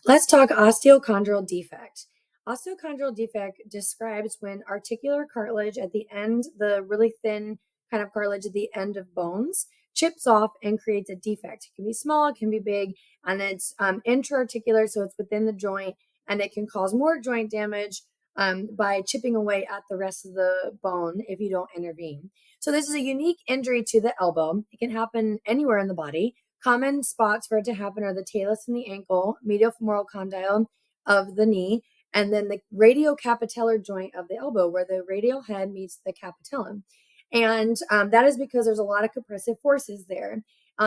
Let's talk osteochondral defect. Osteochondral defect describes when articular cartilage at the end, the really thin kind of cartilage at the end of bones, chips off and creates a defect. It can be small, it can be big, and it's intra-articular, so it's within the joint, and it can cause more joint damage by chipping away at the rest of the bone if you don't intervene. So this is a unique injury to the elbow. It can happen anywhere in the body. Common spots for it to happen are the talus and the ankle, medial femoral condyle of the knee, and then the radiocapitellar joint of the elbow, where the radial head meets the capitellum. And that is because there's a lot of compressive forces there.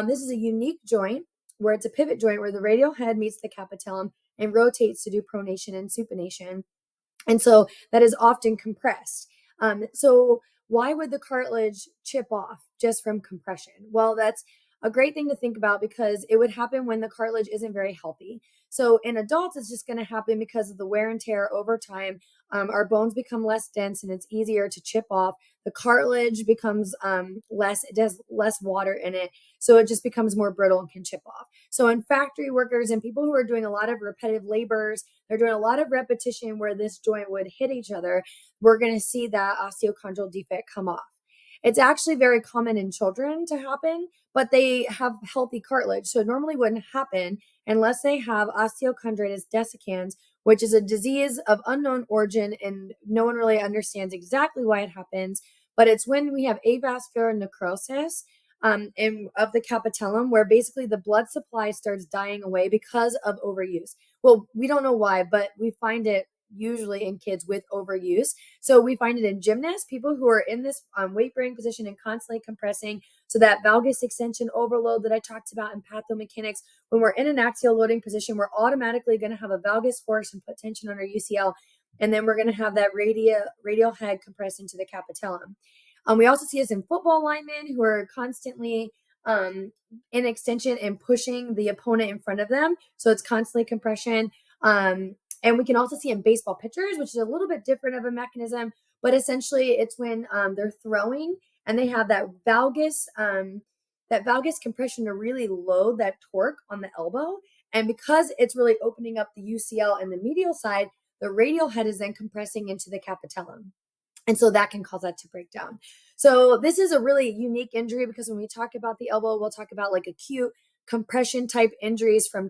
This is a unique joint where it's a pivot joint where the radial head meets the capitellum and rotates to do pronation and supination. And so that is often compressed. So why would the cartilage chip off just from compression? Well, that's a great thing to think about because it would happen when the cartilage isn't very healthy. So in adults, it's just going to happen because of the wear and tear over time. Our bones become less dense and it's easier to chip off. The cartilage becomes it has less water in it. So it just becomes more brittle and can chip off. So in factory workers and people who are doing a lot of repetitive labors, they're doing a lot of repetition where this joint would hit each other, we're going to see that osteochondral defect come off. It's actually very common in children to happen, but they have healthy cartilage. So it normally wouldn't happen unless they have osteochondritis dissecans, which is a disease of unknown origin, and no one really understands exactly why it happens. But it's when we have avascular necrosis of the capitellum, where basically the blood supply starts dying away because of overuse. Well, we don't know why, but we find it usually in kids with overuse. So we find it in gymnasts, people who are in this weight bearing position and constantly compressing. So that valgus extension overload that I talked about in pathomechanics, when we're in an axial loading position, we're automatically going to have a valgus force and put tension on our UCL. And then we're going to have that radial head compress into the capitellum. We also see this in football linemen who are constantly in extension and pushing the opponent in front of them. So it's constantly compression. And we can also see in baseball pitchers, which is a little bit different of a mechanism, but essentially it's when they're throwing and they have that valgus compression to really load that torque on the elbow. And because it's really opening up the UCL and the medial side, the radial head is then compressing into the capitellum. And so that can cause that to break down. So this is a really unique injury because when we talk about the elbow, we'll talk about like acute compression type injuries from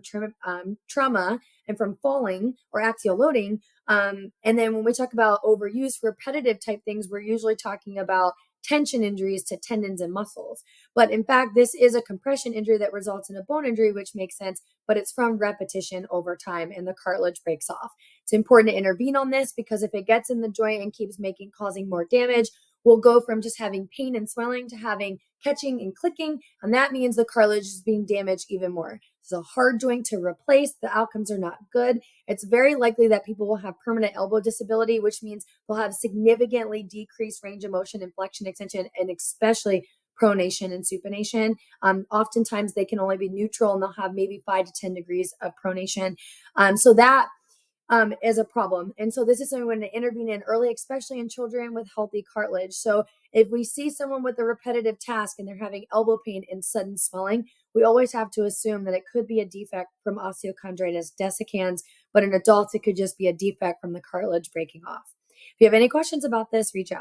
trauma and from falling or axial loading. And then when we talk about overuse, repetitive type things, we're usually talking about tension injuries to tendons and muscles. But in fact, this is a compression injury that results in a bone injury, which makes sense, but it's from repetition over time and the cartilage breaks off. It's important to intervene on this because if it gets in the joint and keeps causing more damage, we'll go from just having pain and swelling to having catching and clicking, and that means the cartilage is being damaged even more. It's a hard joint to replace. The outcomes are not good. It's very likely that people will have permanent elbow disability, which means they'll have significantly decreased range of motion and flexion extension, and especially pronation and supination. Oftentimes they can only be neutral and they'll have maybe 5 to 10 degrees of pronation. So that is a problem. And so this is something we want to intervene in early, especially in children with healthy cartilage. So if we see someone with a repetitive task and they're having elbow pain and sudden swelling, we always have to assume that it could be a defect from osteochondritis dissecans, but in adults, it could just be a defect from the cartilage breaking off. If you have any questions about this, reach out.